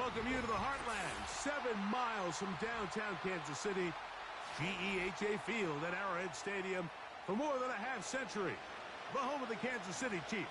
welcome you to the Heartland, 7 miles from downtown Kansas City. GEHA Field at Arrowhead Stadium for more than a half century. The home of the Kansas City Chiefs.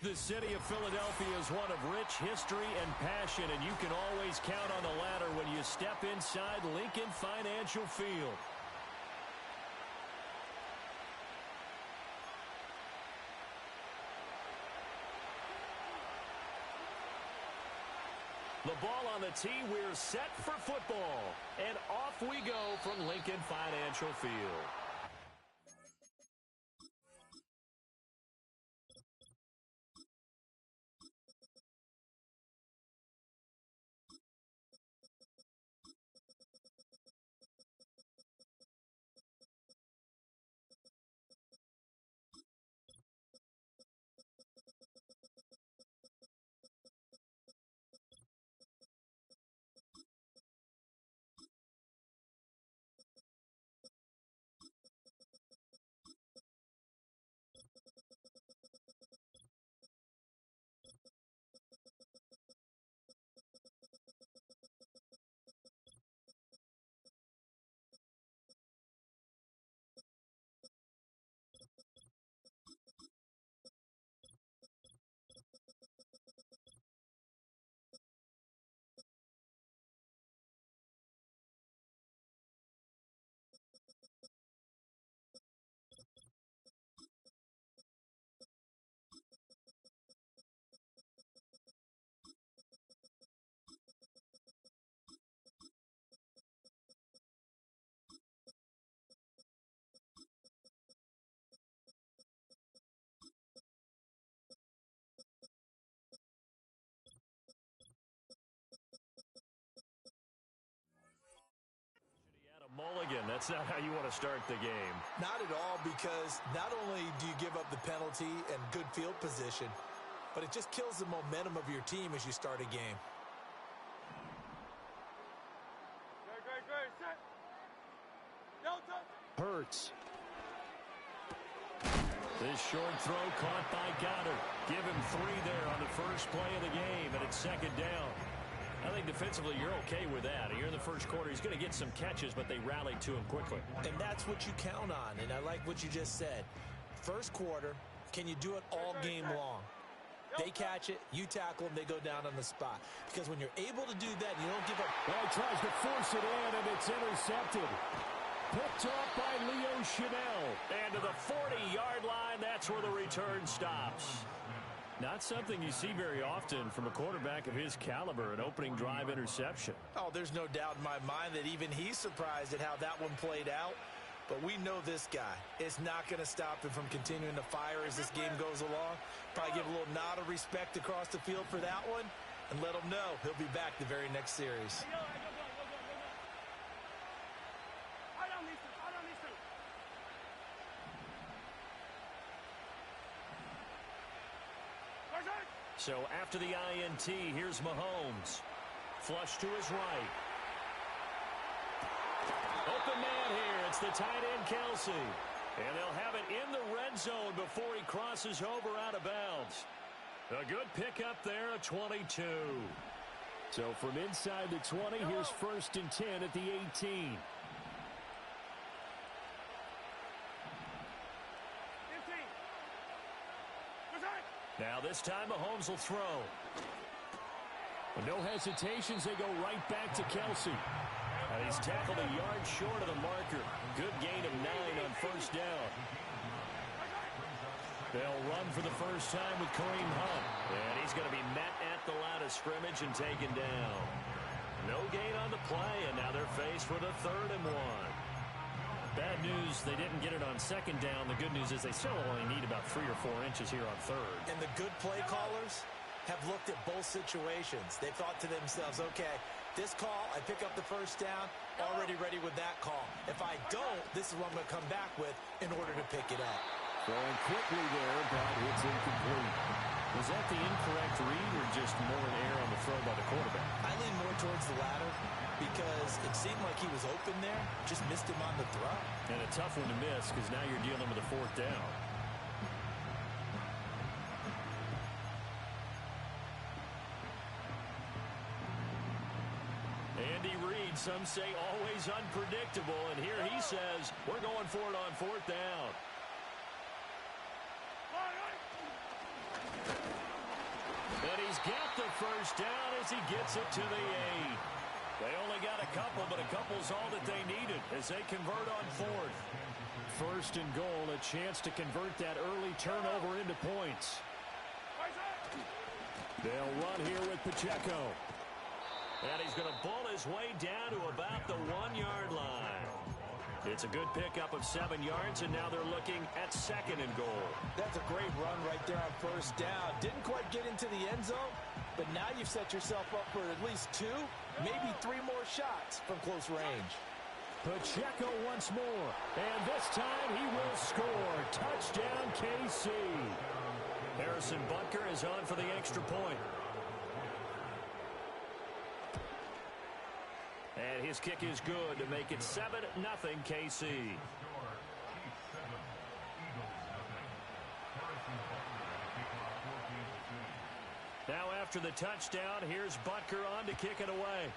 The city of Philadelphia is one of rich history and passion, and you can always count on the ladder when you step inside Lincoln Financial Field. The ball on the tee, we're set for football. And off we go from Lincoln Financial Field. Mulligan, that's not how you want to start the game. Not at all, because not only do you give up the penalty and good field position, but it just kills the momentum of your team as you start a game. Great. Set. Hurts. This short throw caught by Goddard. Give him 3 there on the first play of the game, and it's second down. I think defensively you're okay with that. Here in the first quarter, he's going to get some catches, but they rallied to him quickly. And that's what you count on, and I like what you just said. First quarter, can you do it all game long? They catch it, you tackle them, they go down on the spot. Because when you're able to do that, you don't give up. Well, he tries to force it in, and it's intercepted. Picked off by Leo Chanel. And to the 40-yard line, that's where the return stops. Not something you see very often from a quarterback of his caliber, an opening drive interception. Oh, there's no doubt in my mind that even he's surprised at how that one played out. But we know this guy is not going to stop him from continuing to fire as this game goes along. Probably give a little nod of respect across the field for that one and let him know he'll be back the very next series. So after the INT, here's Mahomes. Flush to his right. Open man here. It's the tight end, Kelsey. And they'll have it in the red zone before he crosses over out of bounds. A good pickup there, a 22. So from inside the 20, here's 1st and 10 at the 18. Now this time Mahomes will throw. With no hesitations, they go right back to Kelsey. And he's tackled a yard short of the marker. Good gain of 9 on 1st down. They'll run for the first time with Kareem Hunt. And he's going to be met at the line of scrimmage and taken down. No gain on the play, and now they're faced with a 3rd and 1. Bad news, they didn't get it on 2nd down. The good news is they still only need about 3 or 4 inches here on 3rd. And the good play callers have looked at both situations. They thought to themselves, okay, this call, I pick up the 1st down, already ready with that call. If I don't, this is what I'm going to come back with in order to pick it up. Going quickly there, but it's incomplete. Was that the incorrect read or just more an error on the throw by the quarterback? I lean more towards the latter because it seemed like he was open there, just missed him on the throw. And a tough one to miss because now you're dealing with a 4th down. Andy Reid, some say always unpredictable, and here he says we're going for it on 4th down. And he's got the 1st down as he gets it to the 8. They only got a couple, but a couple's all that they needed as they convert on 4th. 1st and goal, a chance to convert that early turnover into points. They'll run here with Pacheco. And he's going to bull his way down to about the 1-yard line. It's a good pickup of 7 yards, and now they're looking at 2nd and goal. That's a great run right there on 1st down. Didn't quite get into the end zone, but now you've set yourself up for at least 2, maybe 3 more shots from close range. Pacheco once more, and this time he will score. Touchdown, KC. Harrison Butker is on for the extra point. And his kick is good to make it 7-0 KC. Now after the touchdown, here's Butker on to kick it away.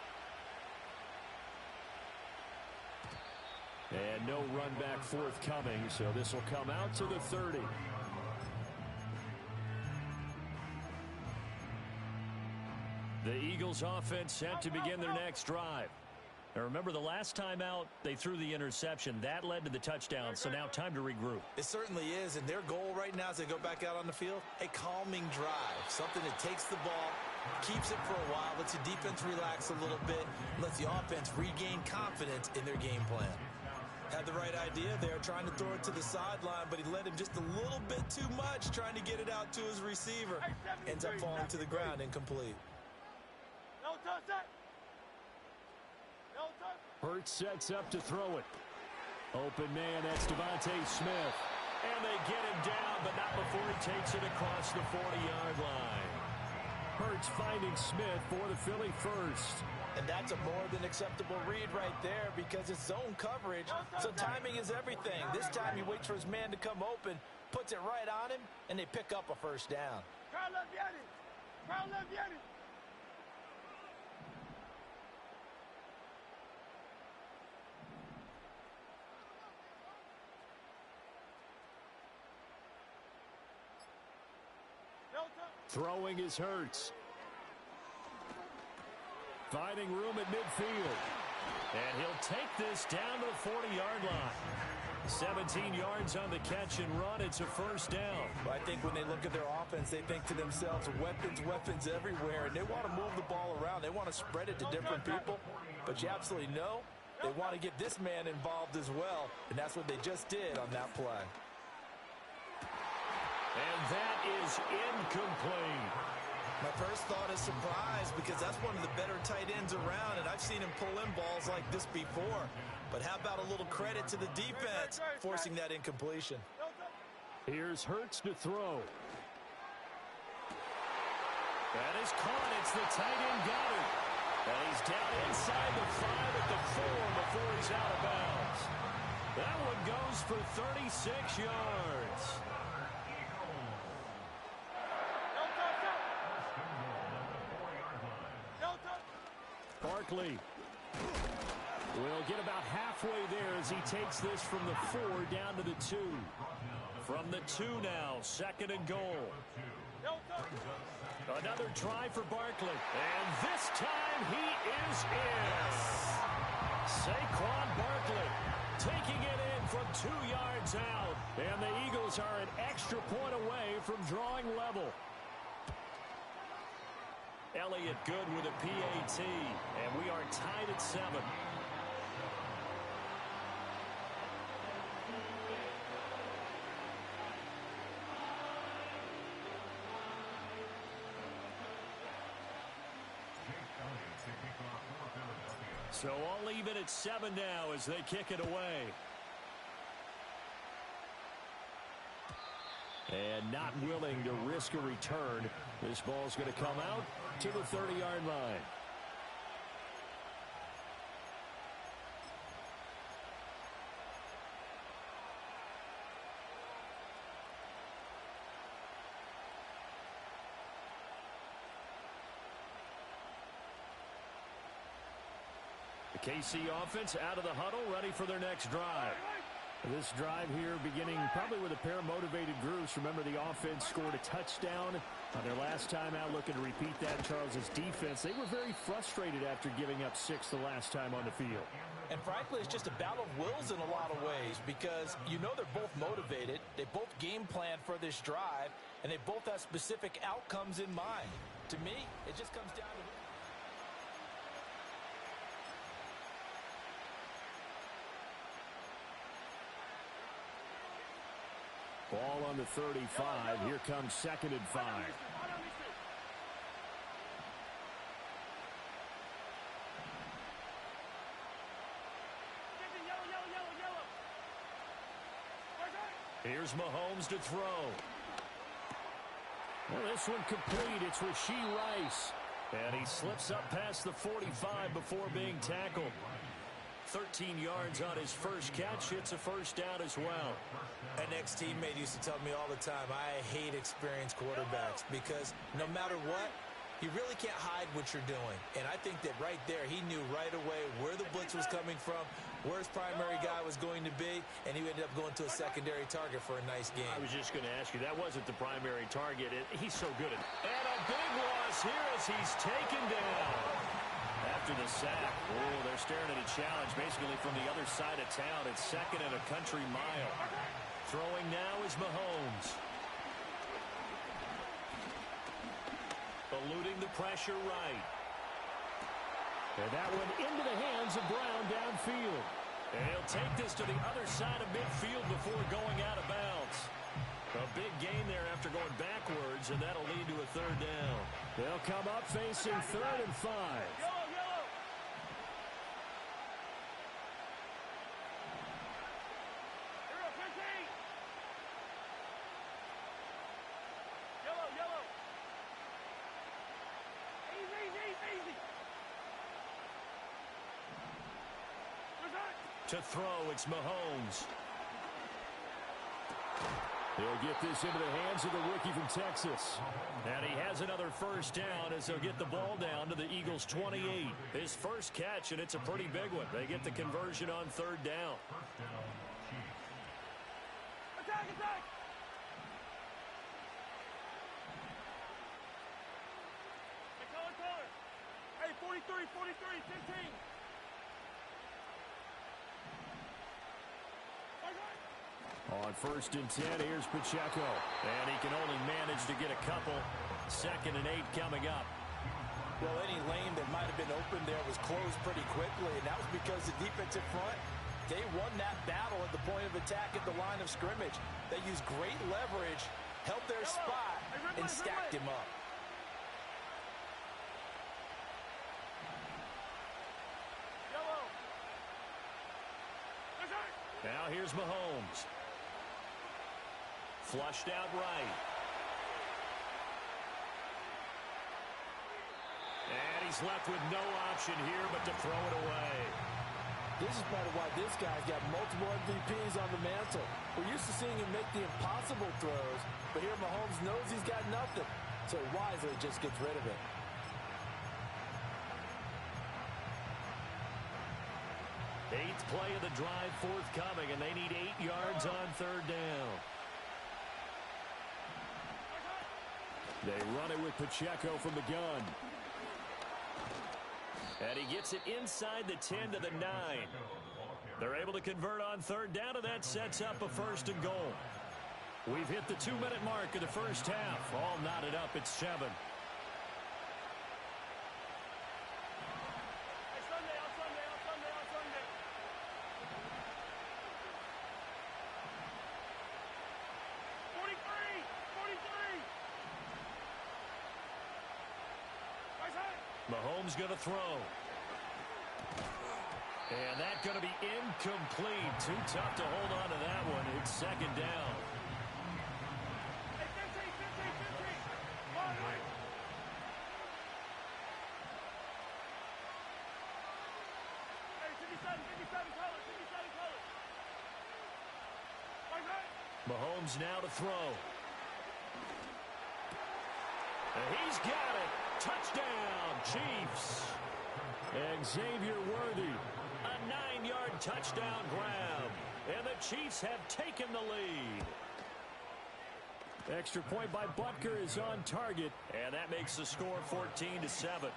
And no run back forthcoming, so this will come out to the 30. The Eagles offense set to begin their next drive. Now remember, the last time out, they threw the interception. That led to the touchdown, so now time to regroup. It certainly is, and their goal right now as they go back out on the field, a calming drive. Something that takes the ball, keeps it for a while, lets the defense relax a little bit, lets the offense regain confidence in their game plan. Had the right idea there, trying to throw it to the sideline, but he led him just a little bit too much, trying to get it out to his receiver. Ends up falling to the ground, incomplete. Hurts sets up to throw it. Open man, that's Devontae Smith. And they get him down, but not before he takes it across the 40-yard line. Hurts finding Smith for the Philly first. And that's a more than acceptable read right there because it's zone coverage, so timing is everything. This time he waits for his man to come open, puts it right on him, and they pick up a 1st down. Throwing is Hurts. Finding room at midfield. And he'll take this down to the 40-yard line. 17 yards on the catch and run. It's a first down. Well, I think when they look at their offense, they think to themselves, weapons, weapons everywhere, and they want to move the ball around. They want to spread it to different people, but you absolutely know they want to get this man involved as well, and that's what they just did on that play. And that is incomplete. My first thought is surprise because that's one of the better tight ends around, and I've seen him pull in balls like this before. But how about a little credit to the defense forcing that incompletion? Here's Hurts to throw. That is caught. It's the tight end Goddard. And he's down inside the 5 at the 4 before he's out of bounds. That one goes for 36 yards. Barkley will get about halfway there as he takes this from the 4 down to the 2. From the 2 now, second and goal. Another try for Barkley. And this time he is in. Saquon Barkley taking it in from 2 yards out. And the Eagles are an extra point away from drawing level. Elliott good with a PAT, and we are tied at 7. So all even at 7 now as they kick it away. And not willing to risk a return. This ball's going to come out to the 30-yard line. The KC offense out of the huddle, ready for their next drive. This drive here beginning probably with a pair of motivated groups. Remember, the offense scored a touchdown on their last time out. Looking to repeat that. Charles's defense, they were very frustrated after giving up 6 the last time on the field. And frankly, it's just a battle of wills in a lot of ways because you know they're both motivated. They both game plan for this drive, and they both have specific outcomes in mind. To me, it just comes down to... Ball on the 35. Here comes second and 5. Here's Mahomes to throw. Well, this one complete. It's Rashee Rice. And he slips up past the 45 before being tackled. 13 yards on his first catch. It's a first down as well. An ex-teammate used to tell me all the time, I hate experienced quarterbacks because no matter what, you really can't hide what you're doing. And I think that right there, he knew right away where the blitz was coming from, where his primary guy was going to be, and he ended up going to a secondary target for a nice game. I was just going to ask you, that wasn't the primary target. He's so good at it. And a big loss here as he's taken down. After the sack, oh, they're staring at a challenge basically from the other side of town. It's second and a country mile. Throwing now is Mahomes. Eluding the pressure right. And that one into the hands of Brown downfield. And he'll take this to the other side of midfield before going out of bounds. A big gain there after going backwards, and that'll lead to a third down. They'll come up facing 3rd and 5. To throw, it's Mahomes. He'll get this into the hands of the rookie from Texas. And he has another first down as they'll get the ball down to the Eagles' 28. His first catch, and it's a pretty big one. They get the conversion on 3rd down. Attack, attack! Hey, color. Hey, 43, 15. On 1st and 10, here's Pacheco. And he can only manage to get a couple. 2nd and 8 coming up. Well, any lane that might have been open there was closed pretty quickly, and that was because the defensive front, they won that battle at the point of attack at the line of scrimmage. They used great leverage, held their spot, and stacked him up. Now here's Mahomes. Flushed out right. And he's left with no option here but to throw it away. This is part of why this guy's got multiple MVPs on the mantle. We're used to seeing him make the impossible throws, but here Mahomes knows he's got nothing, so wisely just gets rid of it. Eighth play of the drive forthcoming, and they need 8 yards on 3rd down. They run it with Pacheco from the gun. And he gets it inside the 10 to the 9. They're able to convert on 3rd down, and that sets up a 1st and goal. We've hit the 2-minute mark of the first half. All knotted up at 7. Mahomes going to throw. And that's going to be incomplete. Too tough to hold on to that one. It's 2nd down. Hey, 15. All right. Hey, 57 color. Mahomes now to throw. And he's got it. Touchdown, Chiefs. And Xavier Worthy, a 9-yard touchdown grab. And the Chiefs have taken the lead. Extra point by Butker is on target. And that makes the score 14-7.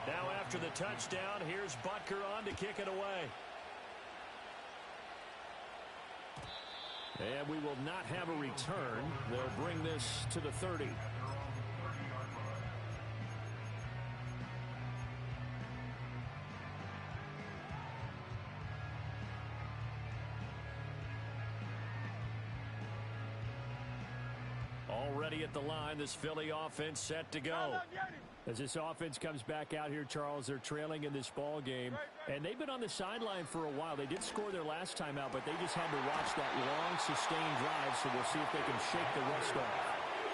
Now after the touchdown, here's Butker on to kick it away. And we will not have a return. They'll bring this to the 30. Already at the line, this Philly offense set to go. As this offense comes back out here, Charles, they're trailing in this ball game. And they've been on the sideline for a while. They did score their last time out, but they just had to watch that long, sustained drive, so we'll see if they can shake the rust off.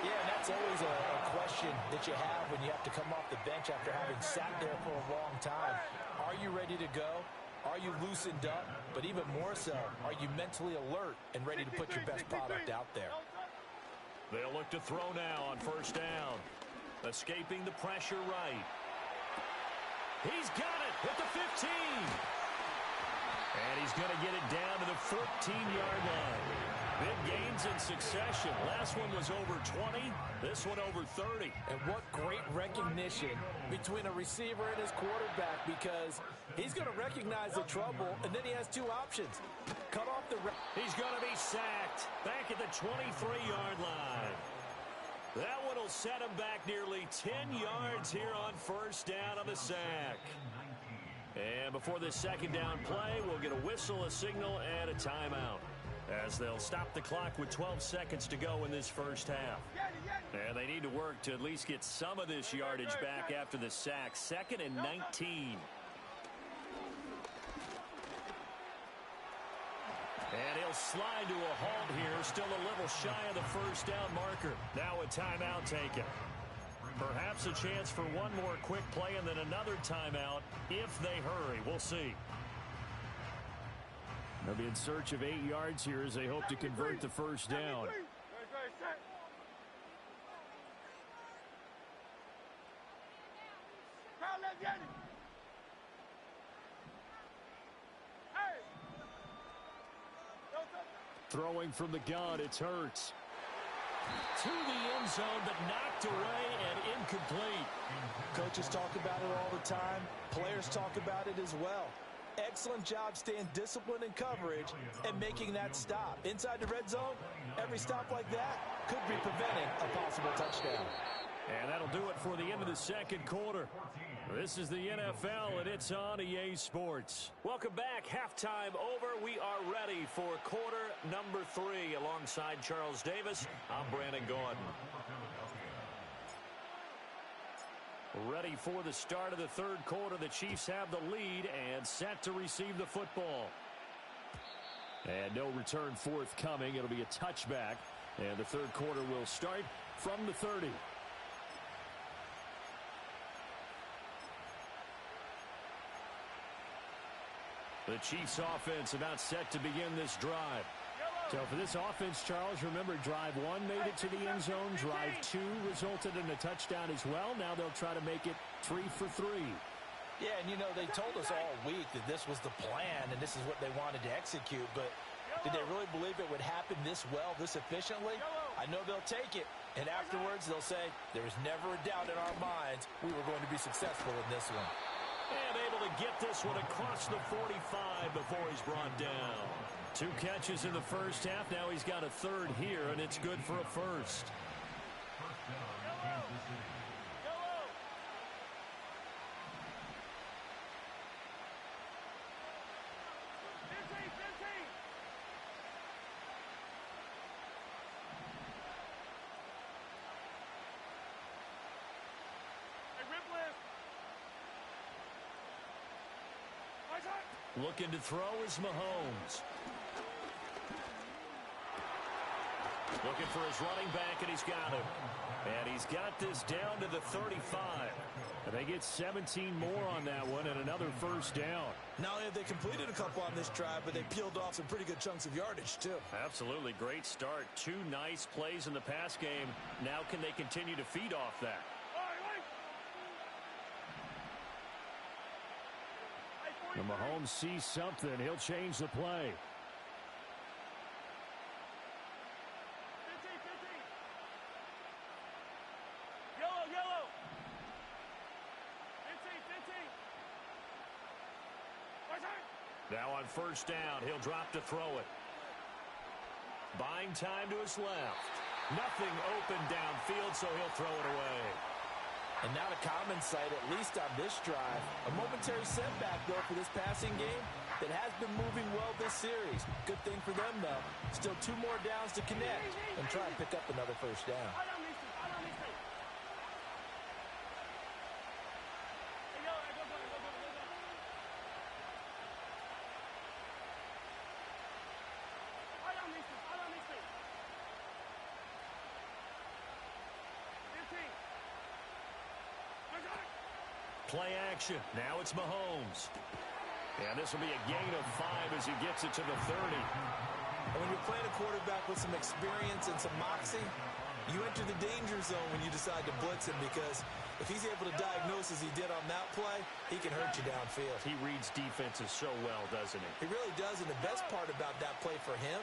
Yeah, and that's always a question that you have when you have to come off the bench after having sat there for a long time. Are you ready to go? Are you loosened up? But even more so, are you mentally alert and ready to put your best product out there? They'll look to throw now on 1st down. Escaping the pressure right. He's got it at the 15. And he's going to get it down to the 14-yard line. Big gains in succession. Last one was over 20. This one over 30. And what great recognition between a receiver and his quarterback, because he's going to recognize the trouble, and then he has 2 options. Cut off the... He's going to be sacked back at the 23-yard line. That one will set him back nearly 10 yards here on 1st down on the sack. And before this 2nd down play, we'll get a whistle, a signal, and a timeout, as they'll stop the clock with 12 seconds to go in this first half. And they need to work to at least get some of this yardage back after the sack. 2nd and 19. And he'll slide to a halt here, still a little shy of the 1st down marker. Now a timeout taken. Perhaps a chance for one more quick play and then another timeout if they hurry. We'll see. They'll be in search of 8 yards here as they hope to convert the 1st down. Throwing from the gun, it's Hurts. To the end zone, but knocked away and incomplete. Coaches talk about it all the time. Players talk about it as well. excellent job staying disciplined in coverage and making that stop. Inside the red zone, every stop like that could be preventing a possible touchdown. And that'll do it for the end of the second quarter. This is the NFL, and it's on EA Sports. Welcome back. Halftime over. We are ready for quarter number 3. Alongside Charles Davis, I'm Brandon Gaudin. Ready for the start of the third quarter. The Chiefs have the lead and set to receive the football. And no return forthcoming. It'll be a touchback. And the third quarter will start from the 30. The Chiefs offense about set to begin this drive. So for this offense, Charles, remember drive 1 made it to the end zone. Drive 2 resulted in a touchdown as well. Now they'll try to make it 3 for 3. Yeah, and you know, they told us all week that this was the plan and this is what they wanted to execute. But did they really believe it would happen this well, this efficiently? I know they'll take it. And afterwards, they'll say, there's never a doubt in our minds we were going to be successful in this one. And able to get this one across the 45 before he's brought down. 2 catches in the first half. Now he's got a third here, and it's good for a first. Looking to throw is Mahomes. Looking for his running back, and he's got him. And he's got this down to the 35. And they get 17 more on that one and another first down. Not only have they completed a couple on this drive, but they peeled off some pretty good chunks of yardage, too. Absolutely. Great start. 2 nice plays in the pass game. Now can they continue to feed off that? And Mahomes sees something. He'll change the play. 15. Yellow. 15. Now on first down, he'll drop to throw it. Buying time to his left. Nothing open downfield, so he'll throw it away. And now a common sight, at least on this drive. A momentary setback, though, for this passing game that has been moving well this series. Good thing for them, though. Still 2 more downs to connect and try and pick up another first down. Play action. Now it's Mahomes. And this will be a gain of 5 as he gets it to the 30. And when you're playing a quarterback with some experience and some moxie, you enter the danger zone when you decide to blitz him, because if he's able to diagnose as he did on that play, he can hurt you downfield. He reads defenses so well, doesn't he? He really does, and the best part about that play for him,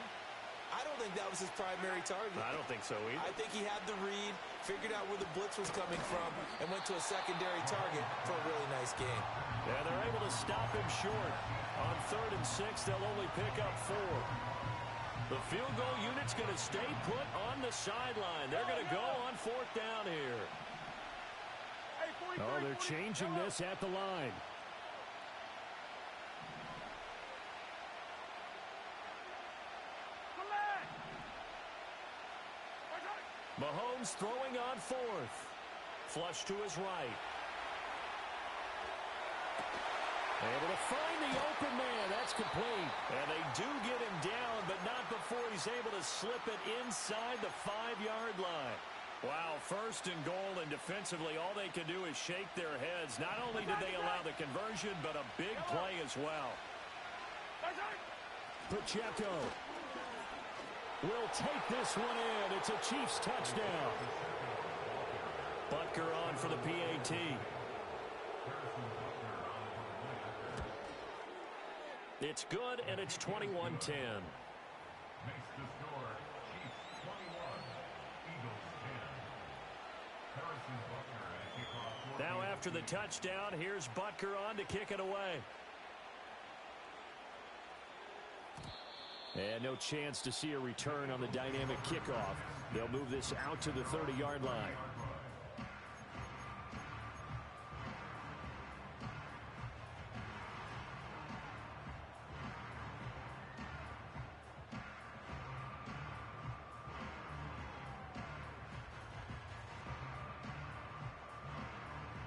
I don't think that was his primary target. I don't think so either. I think he had the read, figured out where the blitz was coming from, and went to a secondary target for a really nice game. Yeah, they're able to stop him short. On 3rd and 6, they'll only pick up 4. The field goal unit's going to stay put on the sideline. They're going to go on 4th down here. Oh, they're changing this at the line. Mahomes throwing on 4th. Flush to his right. Able to find the open man. That's complete. And they do get him down, but not before he's able to slip it inside the 5-yard line. Wow, 1st and goal, and defensively all they can do is shake their heads. Not only did they allow the conversion, but a big play as well. Pacheco will take this one in. It's a Chiefs touchdown. Butker on for the PAT. It's good, and it's 21-10. Now after the touchdown, here's Butker on to kick it away. And no chance to see a return on the dynamic kickoff. They'll move this out to the 30-yard line.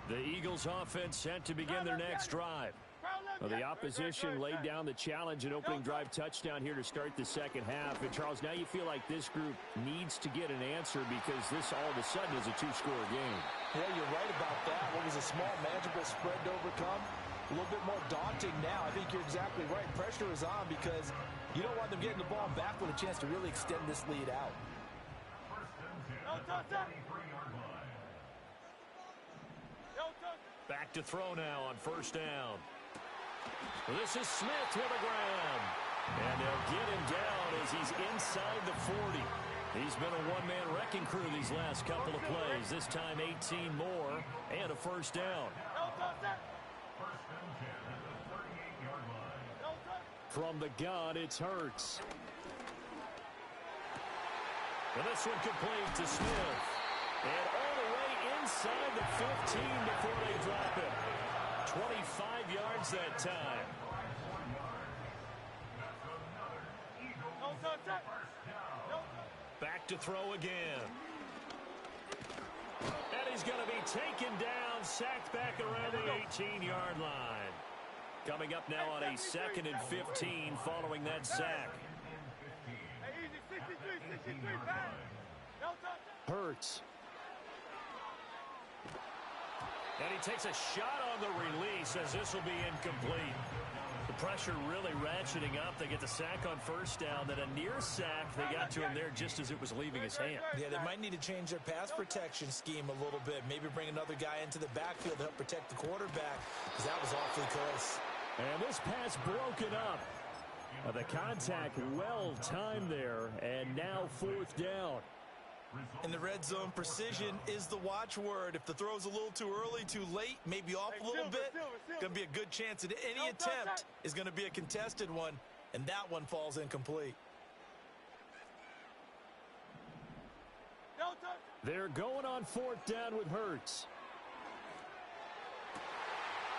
The Eagles offense set to begin their next drive. Well, the opposition laid down the challenge and opening drive touchdown here to start the second half. And, Charles, now you feel like this group needs to get an answer because this all of a sudden is a two-score game. Yeah, you're right about that. What was a small, manageable spread to overcome? A little bit more daunting now. I think you're exactly right. Pressure is on because you don't want them getting the ball back with a chance to really extend this lead out. Back to throw now on first down. This is Smith with the ground. And they'll get him down as he's inside the 40. He's been a one-man wrecking crew these last couple of plays. This time 18 more and a first down. From the gun, it's Hurts. And this one complete to Smith. And all the way inside the 15 before they drop it. 25 yards that time. Back to throw again. And he's going to be taken down, sacked back around the 18-yard line. Coming up now on a 2nd and 15 following that sack. Hurts. And he takes a shot on the release as this will be incomplete. The pressure really ratcheting up. They get the sack on first down. Then a near sack. They got to him there just as it was leaving his hand. Yeah, they might need to change their pass protection scheme a little bit. Maybe bring another guy into the backfield to help protect the quarterback because that was awfully close. And this pass broken up. The contact well timed there. And now 4th down. In the red zone, precision is the watchword. If the throw's a little too early, too late, maybe off a little bit, going to be a good chance that any attempt is going to be a contested one, and that one falls incomplete. They're going on 4th down with Hurts.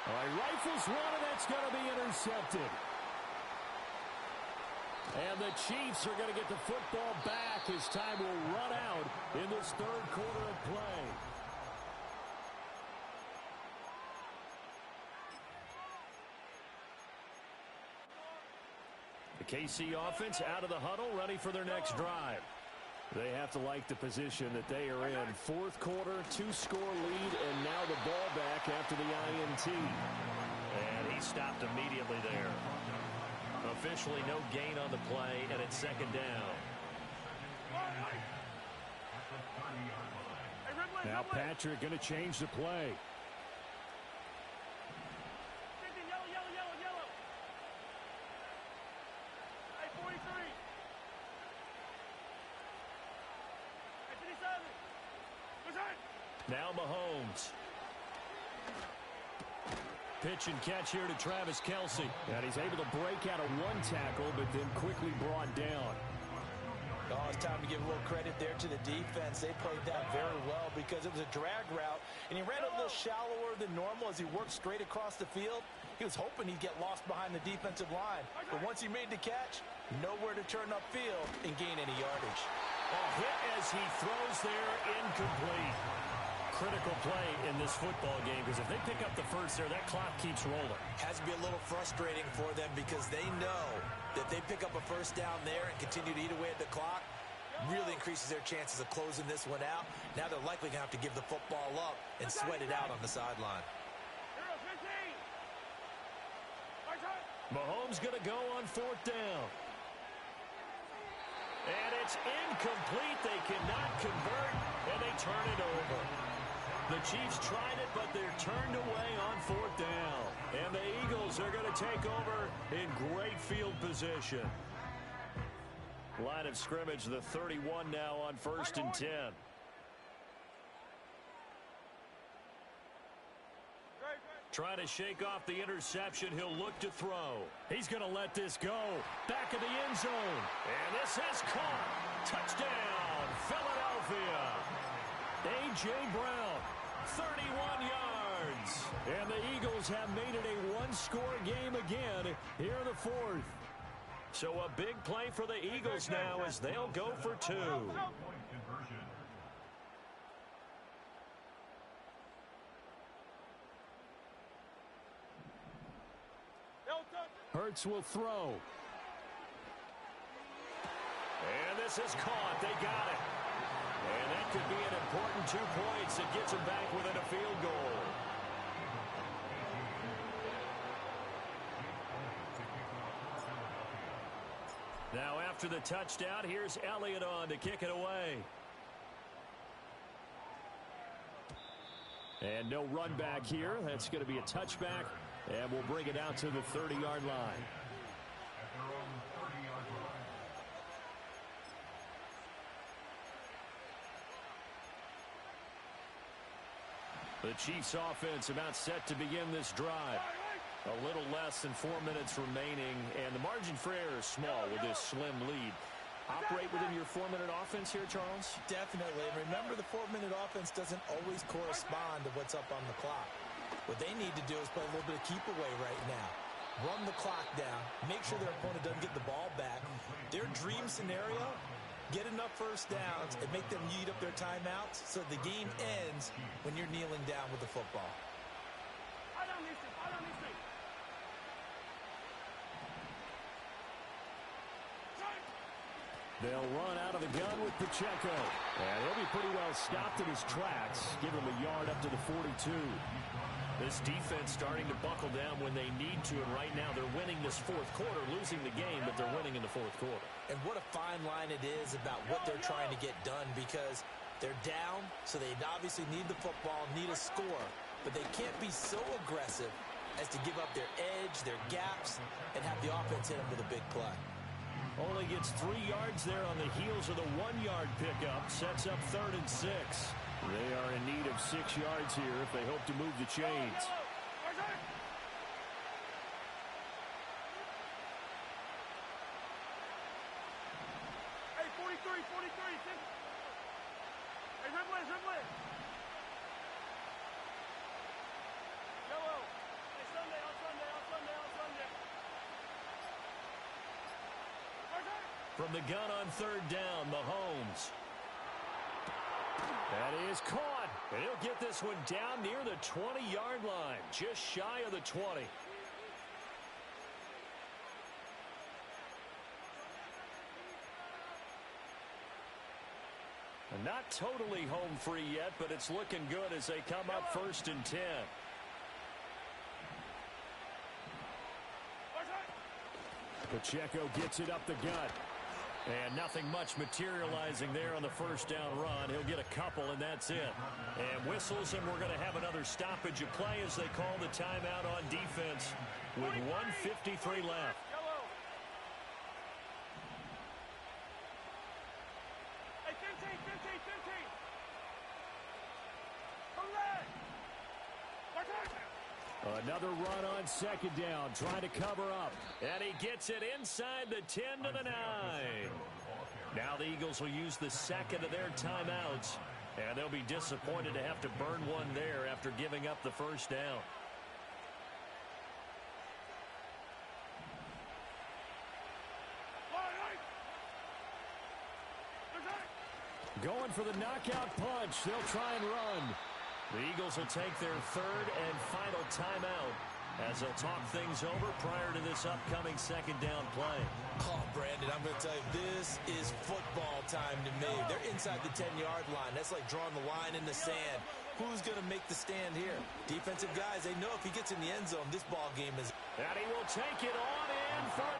All right, rifles one, and that's going to be intercepted. And the Chiefs are going to get the football back as time will run out in this 3rd quarter of play. The KC offense out of the huddle, ready for their next drive. They have to like the position that they are in. 4th quarter, 2-score lead, and now the ball back after the INT. And he stopped immediately there. Officially no gain on the play, and it's 2nd down. Now Patrick going to change the play. Now Mahomes. Pitch and catch here to Travis Kelce. And he's able to break out of one tackle, but then quickly brought down. Oh, it's time to give a little credit there to the defense. They played that very well because it was a drag route, and he ran a little shallower than normal as he worked straight across the field. He was hoping he'd get lost behind the defensive line. But once he made the catch, nowhere to turn upfield and gain any yardage. Hit as he throws there, incomplete. Critical play in this football game because if they pick up the first there, that clock keeps rolling. Has to be a little frustrating for them because they know that they pick up a first down there and continue to eat away at the clock, really increases their chances of closing this one out. Now they're likely going to have to give the football up and sweat it out on the sideline. Mahomes going to go on 4th down. And it's incomplete. They cannot convert, and they turn it over. The Chiefs tried it, but they're turned away on 4th down. And the Eagles are going to take over in great field position. Line of scrimmage, the 31 now on 1st and 10. Trying to shake off the interception. He'll look to throw. He's going to let this go. Back of the end zone. And this is caught. Touchdown, Philadelphia. A.J. Brown, 31 yards. And the Eagles have made it a one-score game again here in the fourth. So a big play for the Eagles now as they'll go for two. Hurts will throw. And this is caught. They got it. And that could be an important 2 points. It gets them back within a field goal. Now after the touchdown, here's Elliott on to kick it away. And no run back here. That's going to be a touchback. And we'll bring it out to the 30-yard line. The Chiefs offense about set to begin this drive. A little less than 4 minutes remaining, and the margin for error is small with this slim lead. Operate within your 4-minute offense here, Charles? Definitely. And remember, the 4-minute offense doesn't always correspond to what's up on the clock. What they need to do is play a little bit of keep away right now. Run the clock down. Make sure their opponent doesn't get the ball back. Their dream scenario, get enough first downs and make them eat up their timeouts so the game ends when you're kneeling down with the football. They'll run out of the gun with Pacheco. And he'll be pretty well stopped in his tracks. Give him a yard up to the 42. This defense starting to buckle down when they need to. And right now they're winning this fourth quarter, losing the game, but they're winning in the fourth quarter. And what a fine line it is about what they're trying to get done, because they're down, so they obviously need the football, need a score. But they can't be so aggressive as to give up their edge, their gaps, and have the offense hit them with a big play. Only gets 3 yards there on the heels of the 1-yard pickup. Sets up 3rd and 6. They are in need of 6 yards here if they hope to move the chains. Hey, 43. Hey, Ripley. Yellow. Hey, Sunday. From the gun on 3rd down, Mahomes. That is caught. And he'll get this one down near the 20-yard line, just shy of the 20. And not totally home free yet, but it's looking good as they come up 1st and 10. Pacheco gets it up the gut. And nothing much materializing there on the first down run. He'll get a couple, and that's it. And whistles, and we're going to have another stoppage of play as they call the timeout on defense with 1:53 left. Another run on 2nd down, trying to cover up. And he gets it inside the 10 to the 9. Now the Eagles will use the second of their timeouts. And they'll be disappointed to have to burn one there after giving up the first down. Going for the knockout punch. They'll try and run. The Eagles will take their 3rd and final timeout as they'll talk things over prior to this upcoming 2nd down play. Oh, Brandon, I'm going to tell you, this is football time to me. They're inside the 10-yard line. That's like drawing the line in the sand. Who's going to make the stand here? Defensive guys, they know if he gets in the end zone, this ball game is... And he will take it on in for...